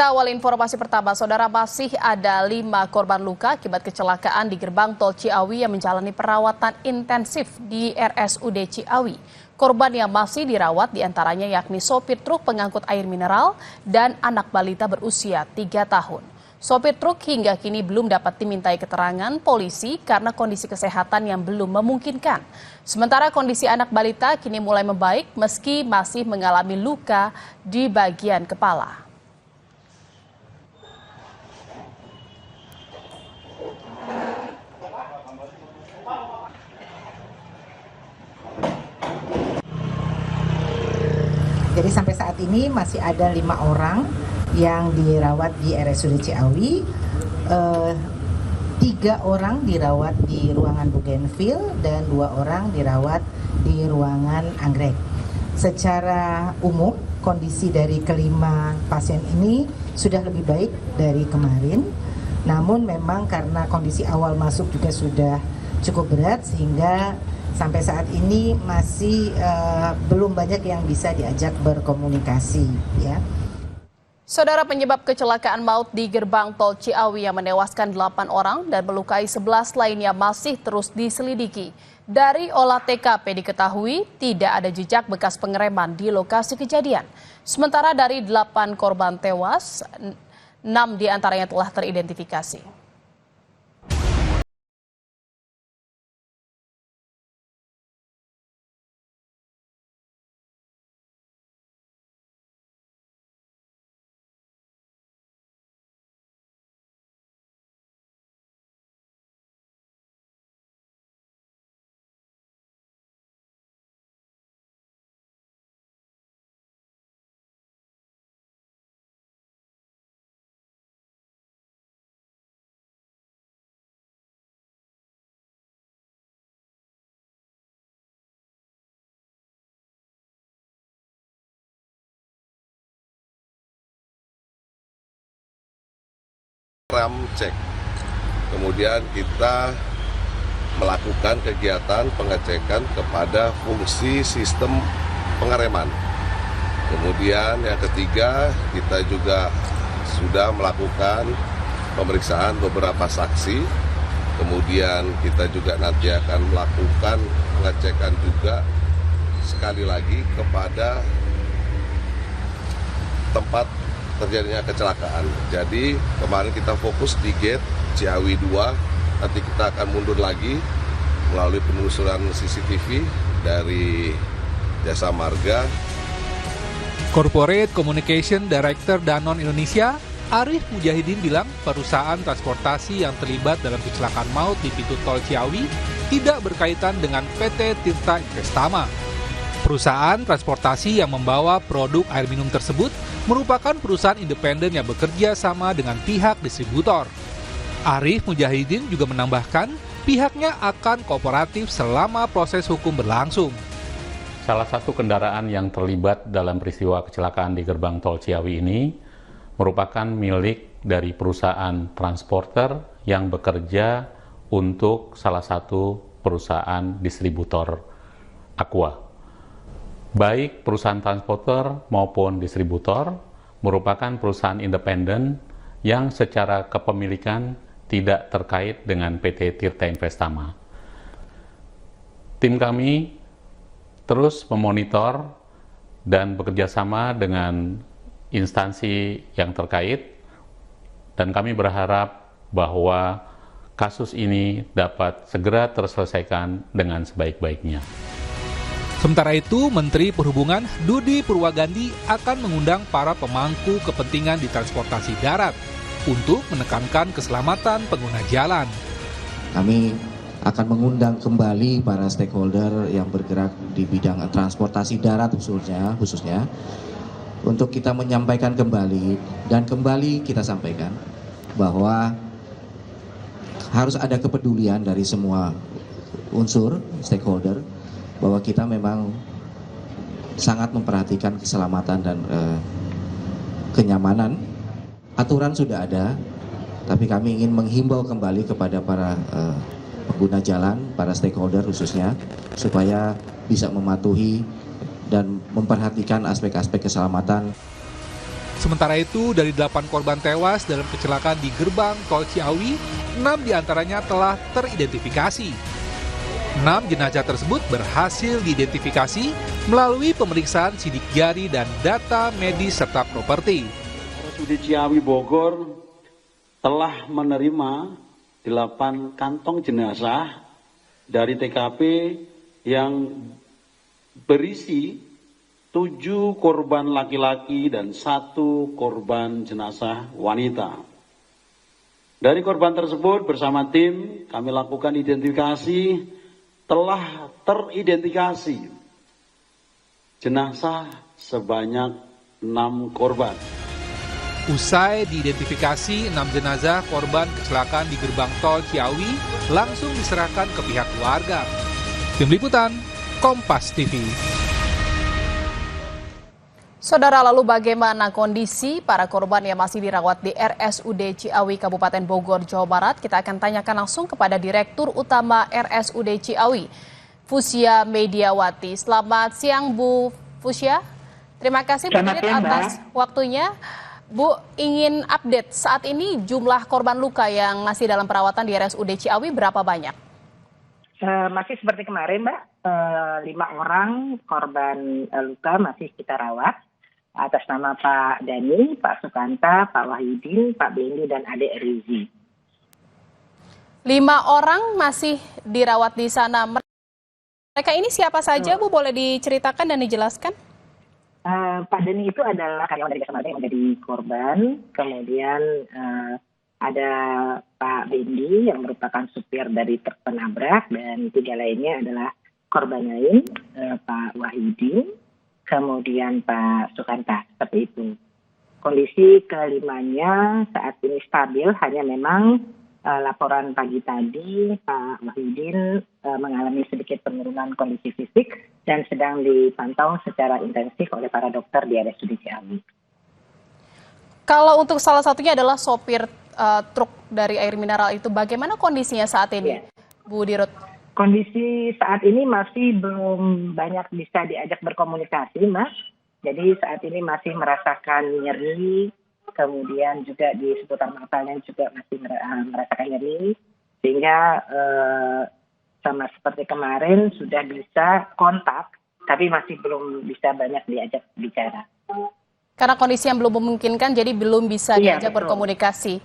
Kita awal informasi pertama, saudara, masih ada 5 korban luka akibat kecelakaan di gerbang tol Ciawi yang menjalani perawatan intensif di RSUD Ciawi. Korban yang masih dirawat diantaranya yakni sopir truk pengangkut air mineral dan anak balita berusia 3 tahun. Sopir truk hingga kini belum dapat dimintai keterangan polisi karena kondisi kesehatan yang belum memungkinkan. Sementara kondisi anak balita kini mulai membaik meski masih mengalami luka di bagian kepala. Jadi sampai saat ini masih ada 5 orang yang dirawat di RSUD Ciawi, 3 orang dirawat di ruangan Bougainville dan 2 orang dirawat di ruangan Anggrek. Secara umum kondisi dari kelima pasien ini sudah lebih baik dari kemarin, namun memang karena kondisi awal masuk juga sudah cukup berat sehingga sampai saat ini masih belum banyak yang bisa diajak berkomunikasi, ya. Saudara, penyebab kecelakaan maut di gerbang tol Ciawi yang menewaskan 8 orang dan melukai 11 lainnya masih terus diselidiki. Dari olah TKP diketahui tidak ada jejak bekas pengereman di lokasi kejadian. Sementara dari 8 korban tewas, 6 diantaranya telah teridentifikasi. Ram cek, kemudian kita melakukan kegiatan pengecekan kepada fungsi sistem pengereman. Kemudian yang ketiga, kita juga sudah melakukan pemeriksaan beberapa saksi. Kemudian kita juga nanti akan melakukan pengecekan juga sekali lagi kepada tempat terjadinya kecelakaan. Jadi kemarin kita fokus di gate Ciawi 2, nanti kita akan mundur lagi melalui penelusuran CCTV dari Jasa Marga. Corporate Communication Director Danone Indonesia, Arif Mujahidin bilang perusahaan transportasi yang terlibat dalam kecelakaan maut di pintu tol Ciawi tidak berkaitan dengan PT Tirta Investama. Perusahaan transportasi yang membawa produk air minum tersebut merupakan perusahaan independen yang bekerja sama dengan pihak distributor. Arif Mujahidin juga menambahkan pihaknya akan kooperatif selama proses hukum berlangsung. Salah satu kendaraan yang terlibat dalam peristiwa kecelakaan di gerbang tol Ciawi ini merupakan milik dari perusahaan transporter yang bekerja untuk salah satu perusahaan distributor Aqua. Baik perusahaan transporter maupun distributor merupakan perusahaan independen yang secara kepemilikan tidak terkait dengan PT Tirta Investama. Tim kami terus memonitor dan bekerjasama dengan instansi yang terkait, dan kami berharap bahwa kasus ini dapat segera terselesaikan dengan sebaik-baiknya. Sementara itu, Menteri Perhubungan Dudi Purwagandi akan mengundang para pemangku kepentingan di transportasi darat untuk menekankan keselamatan pengguna jalan. Kami akan mengundang kembali para stakeholder yang bergerak di bidang transportasi darat khususnya untuk kita menyampaikan kembali, dan kembali kita sampaikan bahwa harus ada kepedulian dari semua unsur stakeholder, bahwa kita memang sangat memperhatikan keselamatan dan kenyamanan. Aturan sudah ada, tapi kami ingin menghimbau kembali kepada para pengguna jalan, para stakeholder khususnya, supaya bisa mematuhi dan memperhatikan aspek-aspek keselamatan. Sementara itu, dari 8 korban tewas dalam kecelakaan di gerbang tol Ciawi, 6 diantaranya telah teridentifikasi. 6 jenazah tersebut berhasil diidentifikasi melalui pemeriksaan sidik jari dan data medis serta properti. RSUD Ciawi Bogor telah menerima 8 kantong jenazah dari TKP yang berisi 7 korban laki-laki dan 1 korban jenazah wanita. Dari korban tersebut bersama tim kami lakukan identifikasi, telah teridentifikasi jenazah sebanyak 6 korban. Usai diidentifikasi, 6 jenazah korban kecelakaan di gerbang tol Ciawi langsung diserahkan ke pihak keluarga. Tim Liputan, Kompas TV. Saudara, lalu bagaimana kondisi para korban yang masih dirawat di RSUD Ciawi, Kabupaten Bogor, Jawa Barat? Kita akan tanyakan langsung kepada Direktur Utama RSUD Ciawi, Fusia Mediawati. Selamat siang, Bu Fusia. Terima kasih Bu Dirit atas waktunya. Bu, ingin update saat ini jumlah korban luka yang masih dalam perawatan di RSUD Ciawi berapa banyak? Masih seperti kemarin, Mbak. 5 orang korban luka masih kita rawat atas nama Pak Dani, Pak Sukanta, Pak Wahyudin, Pak Bendi, dan Adek Rizi. 5 orang masih dirawat di sana. Mereka ini siapa saja, Bu? Boleh diceritakan dan dijelaskan? Pak Dani itu adalah karyawan dari Jasa Marga yang menjadi korban. Kemudian ada Pak Bendi yang merupakan supir dari truk penabrak, dan 3 lainnya adalah korban lain, Pak Wahyudin, kemudian Pak Sukanta, seperti itu. Kondisi kelimanya saat ini stabil, hanya memang laporan pagi tadi Pak Wahyudin mengalami sedikit penurunan kondisi fisik dan sedang dipantau secara intensif oleh para dokter di RSUD Ciawi. Kalau untuk salah satunya adalah sopir truk dari air mineral itu, bagaimana kondisinya saat ini, Bu Dirut? Kondisi saat ini masih belum banyak bisa diajak berkomunikasi, Mas. Jadi saat ini masih merasakan nyeri, kemudian juga di seputar matanya juga masih merasakan nyeri, sehingga sama seperti kemarin sudah bisa kontak, tapi masih belum bisa banyak diajak bicara. Karena kondisi yang belum memungkinkan, jadi belum bisa diajak berkomunikasi.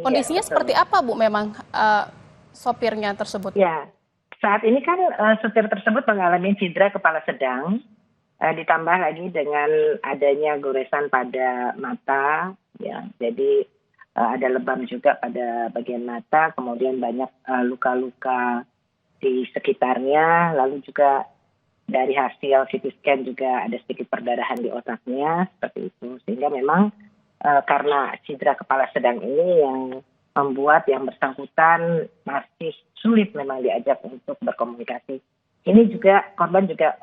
Kondisinya seperti apa, Bu, memang sopirnya tersebut? Ya, saat ini kan supir tersebut mengalami cedera kepala sedang, ditambah lagi dengan adanya goresan pada mata, ya. Jadi ada lebam juga pada bagian mata, kemudian banyak luka-luka di sekitarnya, lalu juga dari hasil CT scan juga ada sedikit perdarahan di otaknya, seperti itu. Sehingga memang karena cedera kepala sedang ini yang membuat yang bersangkutan masih sulit memang diajak untuk berkomunikasi. Ini juga korban juga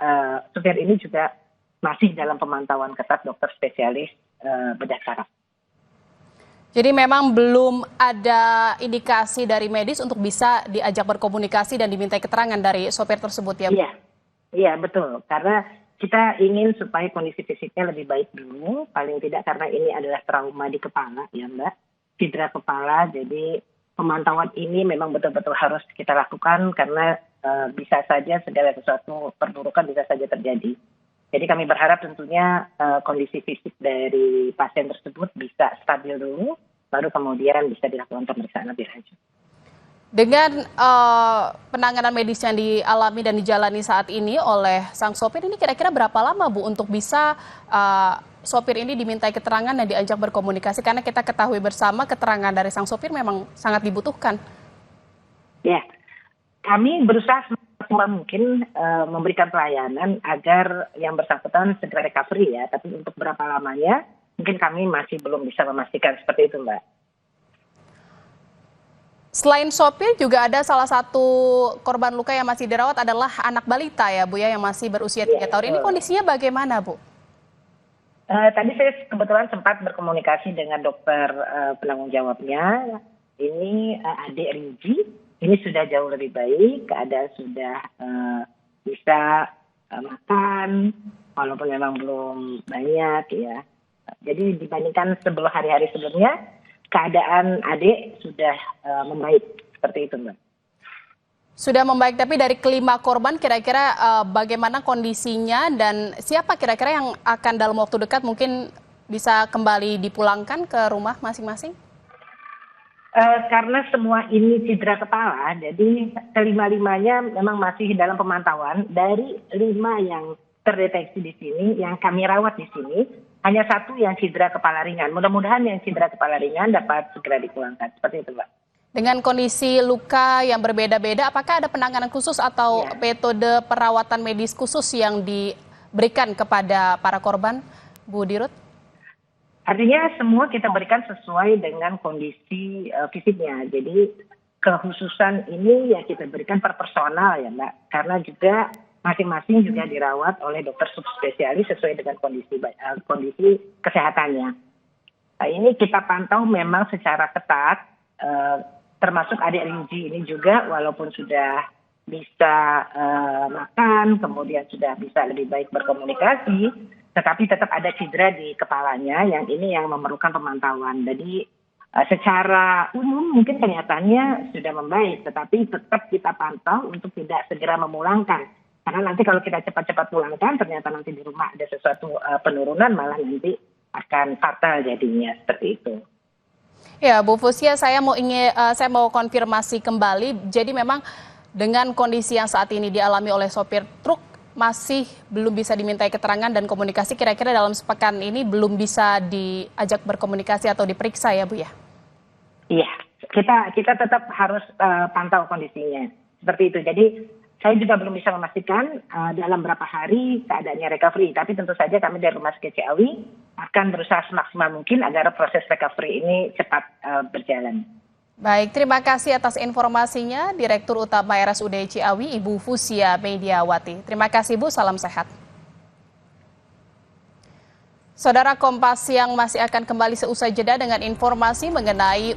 supir ini juga masih dalam pemantauan ketat dokter spesialis bedah saraf. Jadi memang belum ada indikasi dari medis untuk bisa diajak berkomunikasi dan dimintai keterangan dari sopir tersebut, ya, Bu? Iya, betul. Karena kita ingin supaya kondisi fisiknya lebih baik dulu, paling tidak karena ini adalah trauma di kepala, ya Mbak. Cedera kepala, jadi pemantauan ini memang betul-betul harus kita lakukan karena bisa saja segala sesuatu perburukan bisa saja terjadi. Jadi kami berharap tentunya kondisi fisik dari pasien tersebut bisa stabil dulu, baru kemudian bisa dilakukan pemeriksaan lebih lanjut. Dengan penanganan medis yang dialami dan dijalani saat ini oleh sang sopir, ini kira-kira berapa lama, Bu, untuk bisa sopir ini dimintai keterangan dan diajak berkomunikasi? Karena kita ketahui bersama keterangan dari sang sopir memang sangat dibutuhkan. Ya, kami berusaha semaksimal mungkin memberikan pelayanan agar yang bersangkutan segera recovery, ya. Tapi untuk berapa lamanya, mungkin kami masih belum bisa memastikan seperti itu, Mbak. Selain sopir, juga ada salah satu korban luka yang masih dirawat adalah anak balita, ya, Bu, ya, yang masih berusia 3 tahun. Ini kondisinya bagaimana, Bu? Tadi saya kebetulan sempat berkomunikasi dengan dokter penanggung jawabnya. Ini Adek Rizi, ini sudah jauh lebih baik, keadaan sudah bisa makan, walaupun memang belum banyak, ya. Jadi dibandingkan hari-hari sebelumnya, keadaan adik sudah membaik seperti itu, Mbak. Sudah membaik, tapi dari kelima korban kira-kira bagaimana kondisinya dan siapa kira-kira yang akan dalam waktu dekat mungkin bisa kembali dipulangkan ke rumah masing-masing? Karena semua ini cedera kepala, jadi kelima-limanya memang masih dalam pemantauan. Dari 5 yang terdeteksi di sini, yang kami rawat di sini, hanya 1 yang cedera kepala ringan. Mudah-mudahan yang cedera kepala ringan dapat segera dipulangkan. Seperti itu, Mbak. Dengan kondisi luka yang berbeda-beda, apakah ada penanganan khusus atau metode perawatan medis khusus yang diberikan kepada para korban, Bu Dirut? Artinya semua kita berikan sesuai dengan kondisi fisiknya. Jadi kekhususan ini ya kita berikan per personal ya Mbak. Karena juga masing-masing juga dirawat oleh dokter subspesialis sesuai dengan kondisi kesehatannya. Nah, ini kita pantau memang secara ketat, termasuk adik Rinji ini juga walaupun sudah bisa makan, kemudian sudah bisa lebih baik berkomunikasi, tetapi tetap ada cedera di kepalanya yang ini yang memerlukan pemantauan. Jadi secara umum mungkin kelihatannya sudah membaik, tetapi tetap kita pantau untuk tidak segera memulangkan. Karena nanti kalau kita cepat-cepat pulangkan, ternyata nanti di rumah ada sesuatu penurunan, malah nanti akan fatal jadinya, seperti itu. Ya, Bu Fusia, saya mau konfirmasi kembali. Jadi memang dengan kondisi yang saat ini dialami oleh sopir truk, masih belum bisa dimintai keterangan dan komunikasi, kira-kira dalam sepekan ini belum bisa diajak berkomunikasi atau diperiksa ya Bu ya? Iya, kita tetap harus pantau kondisinya seperti itu. Jadi saya juga belum bisa memastikan dalam berapa hari keadaannya recovery, tapi tentu saja kami dari Rumah Sakit Ciawi akan berusaha semaksimal mungkin agar proses recovery ini cepat berjalan. Baik, terima kasih atas informasinya Direktur Utama RSUD Ciawi, Ibu Fusia Mediawati. Terima kasih Bu, salam sehat. Saudara Kompas yang masih akan kembali seusai jeda dengan informasi mengenai